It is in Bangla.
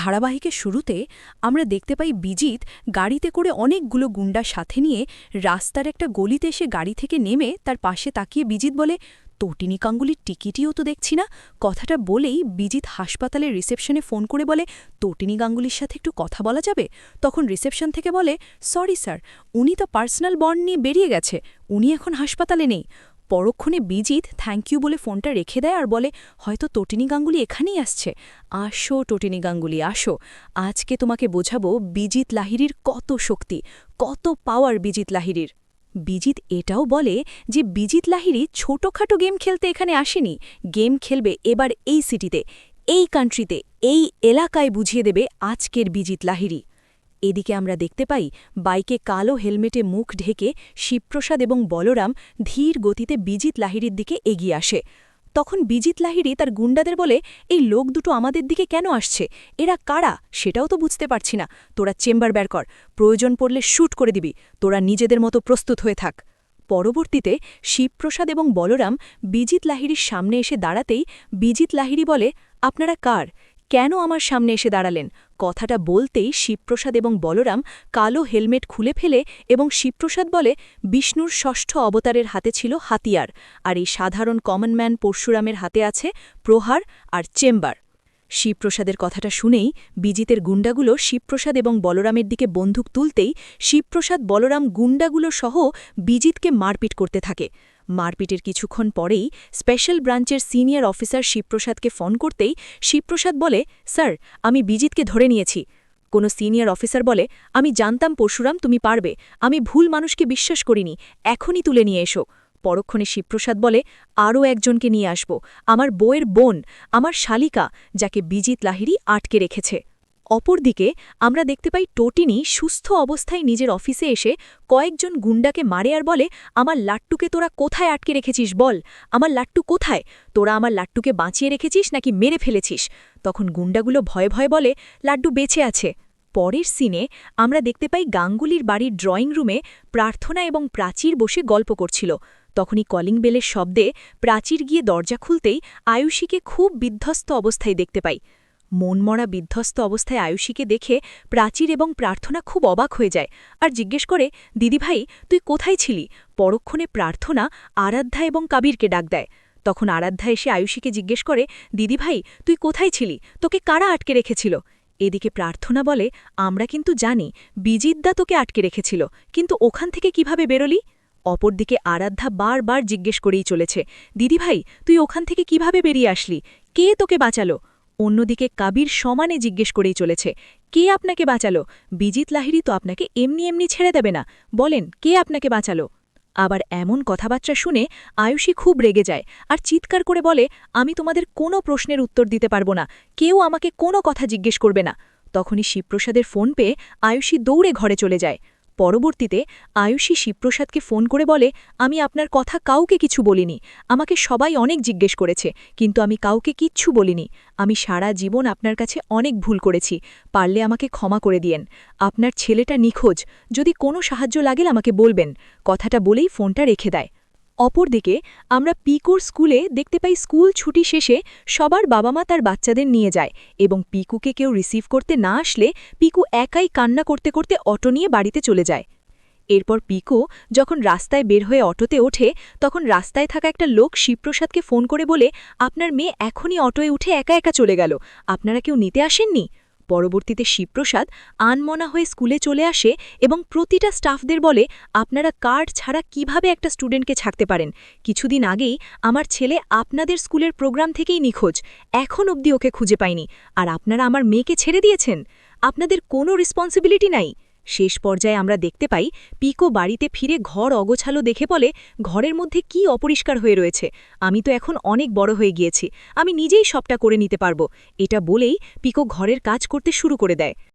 ধারাবাহিকের শুরুতে আমরা দেখতে পাই বিজিত গাড়িতে করে অনেকগুলো গুন্ডা সাথে নিয়ে রাস্তার একটা গলিতে এসে গাড়ি থেকে নেমে তার পাশে তাকিয়ে বিজিত বলে, তটিনী গাঙ্গুলির টিকিটিও তো দেখছি না। কথাটা বলেই বিজিত হাসপাতালের রিসেপশনে ফোন করে বলে, তটিনী গাঙ্গুলির সাথে একটু কথা বলা যাবে? তখন রিসেপশন থেকে বলে, সরি স্যার, উনি তো পার্সোনাল বন্ড নিয়ে বেরিয়ে গেছে, উনি এখন হাসপাতালে নেই। পরক্ষণে বিজিত থ্যাংক ইউ বলে ফোনটা রেখে দেয় আর বলে, হয়তো তটিনী গাঙ্গুলি এখানেই আসছে। আসো তটিনী গাঙ্গুলি, আসো, আজকে তোমাকে বোঝাবো বিজিত লাহিড়ীর কত শক্তি, কত পাওয়ার বিজিত লাহিড়ীর। বিজিত এটাও বলে যে বিজিত লাহিড়ী ছোটখাটো গেম খেলতে এখানে আসেনি, গেম খেলবে এবার এই সিটিতে, এই কান্ট্রিতে, এই এলাকায় বুঝিয়ে দেবে আজকের বিজিত লাহিড়ী। এদিকে আমরা দেখতে পাই বাইকে কালো হেলমেটে মুখ ঢেকে শিবপ্রসাদ এবং বলরাম ধীর গতিতে বিজিত লাহিড়ীর দিকে এগিয়ে আসে। তখন বিজিত লাহিড়ী তার গুন্ডাদের বলে, এই লোক দুটো আমাদের দিকে কেন আসছে, এরা কারা সেটাও তো বুঝতে পারছি না, তোরা চেম্বার বের কর, প্রয়োজন পড়লে শ্যুট করে দিবি, তোরা নিজেদের মতো প্রস্তুত হয়ে থাক। পরবর্তীতে শিবপ্রসাদ এবং বলরাম বিজিত লাহিড়ীর সামনে এসে দাঁড়াতেই বিজিত লাহিড়ী বলে, আপনারা কার, কেন আমার সামনে এসে দাঁড়ালেন? কথাটা বলতেই শিবপ্রসাদ এবং বলরাম কালো হেলমেট খুলে ফেলে এবং শিবপ্রসাদ বলে, বিষ্ণুর ষষ্ঠ অবতারের হাতে ছিল হাতিয়ার, আর এই সাধারণ কমন ম্যান পরশুরামের হাতে আছে প্রহার আর চেম্বার। শিবপ্রসাদের কথাটা শুনেই বিজিতের গুন্ডাগুলো শিবপ্রসাদ এবং বলরামের দিকে বন্দুক তুলতেই শিবপ্রসাদ বলরাম গুন্ডাগুলো সহ বিজিতকে মারপিট করতে থাকে। মারপিটের কিছুক্ষণ পরেই স্পেশাল ব্রাঞ্চের সিনিয়র অফিসার শিবপ্রসাদকে ফোন করতেই শিবপ্রসাদ বলে, স্যার, আমি বিজিতকে ধরে নিয়েছি। কোনো সিনিয়র অফিসার বলে, আমি জানতাম পরশুরাম তুমি পারবে, আমি ভুল মানুষকে বিশ্বাস করিনি, এখনই তুলে নিয়ে এসো। পরক্ষণে শিবপ্রসাদ বলে, আরও একজনকে নিয়ে আসব, আমার বউয়ের বোন, আমার শালিকা, যাকে বিজিত লাহিড়ী আটকে রেখেছে। অপরদিকে আমরা দেখতে পাই টটিনী সুস্থ অবস্থায় নিজের অফিসে এসে কয়েকজন গুন্ডাকে মারে আর বলে, আমার লাট্টুকে তোরা কোথায় আটকে রেখেছিস বল, আমার লাট্টু কোথায়, তোরা আমার লাট্টুকে বাঁচিয়ে রেখেছিস নাকি মেরে ফেলেছিস? তখন গুন্ডাগুলো ভয়ে ভয়ে বলে, লাড্ডু বেঁচে আছে। পরের সিনে আমরা দেখতে পাই গাঙ্গুলির বাড়ির ড্রয়িং রুমে প্রার্থনা এবং প্রাচীর বসে গল্প করছিল। তখনই কলিং বেলের শব্দে প্রাচীর গিয়ে দরজা খুলতেই আয়ুষীকে খুব বিধ্বস্ত অবস্থায় দেখতে পাই। মনমরা বিধ্বস্ত অবস্থায় আয়ুষীকে দেখে প্রাচীর এবং প্রার্থনা খুব অবাক হয়ে যায় আর জিজ্ঞেস করে, দিদিভাই তুই কোথায় ছিলি? পরক্ষণে প্রার্থনা আরাধ্যা এবং কাবিরকে ডাক দেয়। তখন আরাধ্যা এসে আয়ুষীকে জিজ্ঞেস করে, দিদিভাই তুই কোথায় ছিলি, তোকে কারা আটকে রেখেছিল? এদিকে প্রার্থনা বলে, আমরা কিন্তু জানি বিজিতদা তোকে আটকে রেখেছিল, কিন্তু ওখান থেকে কিভাবে বেরোলি? অপরদিকে আরাধ্যা বারবার জিজ্ঞেস করেই চলেছে, দিদিভাই তুই ওখান থেকে কিভাবে বেরিয়ে আসলি, কে তোকে বাঁচালো? অন্যদিকে কাবির সমানে জিজ্ঞেস করেই চলেছে, কে আপনাকে বাঁচালো? বিজিত লাহিড়ী তো আপনাকে এমনি এমনি ছেড়ে দেবে না, বলেন কে আপনাকে বাঁচালো? আবার এমন কথাবার্তা শুনে আয়ুষী খুব রেগে যায় আর চিৎকার করে বলে, আমি তোমাদের কোনো প্রশ্নের উত্তর দিতে পারবো না, কেউ আমাকে কোনো কথা জিজ্ঞেস করবে না। তখনই শিবপ্রসাদের ফোন পেয়ে আয়ুষী দৌড়ে ঘরে চলে যায়। পরবর্তীতে আয়ুষী শিবপ্রসাদকে ফোন করে বলে, আমি আপনার কথা কাউকে কিছু বলিনি, আমাকে সবাই অনেক জিজ্ঞেস করেছে, কিন্তু আমি কাউকে কিচ্ছু বলিনি, আমি সারা জীবন আপনার কাছে অনেক ভুল করেছি, পারলে আমাকে ক্ষমা করে দিয়েন, আপনার ছেলেটা নিখোঁজ, যদি কোনো সাহায্য লাগে আমাকে বলবেন। কথাটা বলেই ফোনটা রেখে দেয়। অপরদিকে আমরা পিকুর স্কুলে দেখতে পাই স্কুল ছুটি শেষে সবার বাবা মা তার বাচ্চাদের নিয়ে যায় এবং পিকুকে কেউ রিসিভ করতে না আসলে পিকু একাই কান্না করতে করতে অটো নিয়ে বাড়িতে চলে যায়। এরপর পিকু যখন রাস্তায় বের হয়ে অটোতে ওঠে তখন রাস্তায় থাকা একটা লোক শিবপ্রসাদকে ফোন করে বলে, আপনার মেয়ে এখনই অটোয় উঠে একা একা চলে গেল, আপনারা কেউ নিতে আসেননি? পরবর্তীতে শিবপ্রসাদ আনমনা হয়ে স্কুলে চলে আসে এবং প্রতিটা স্টাফদের বলে, আপনারা কার্ড ছাড়া কিভাবে একটা স্টুডেন্টকে ছাড়তে পারেন? কিছুদিন আগেই আমার ছেলে আপনাদের স্কুলের প্রোগ্রাম থেকেই নিখোঁজ, এখন অবধি ওকে খুঁজে পাইনি, আর আপনারা আমার মেয়েকে ছেড়ে দিয়েছেন, আপনাদের কোনো রেসপন্সিবিলিটি নাই। শেষ পর্যায়ে আমরা দেখতে পাই পিকো বাড়িতে ফিরে ঘর অগোছালো দেখে বলে, ঘরের মধ্যে কি অপরিষ্কার হয়ে রয়েছে, আমি তো এখন অনেক বড় হয়ে গিয়েছি, আমি নিজেই সবটা করে নিতে পারবো। এটা বলেই পিকো ঘরের কাজ করতে শুরু করে দেয়।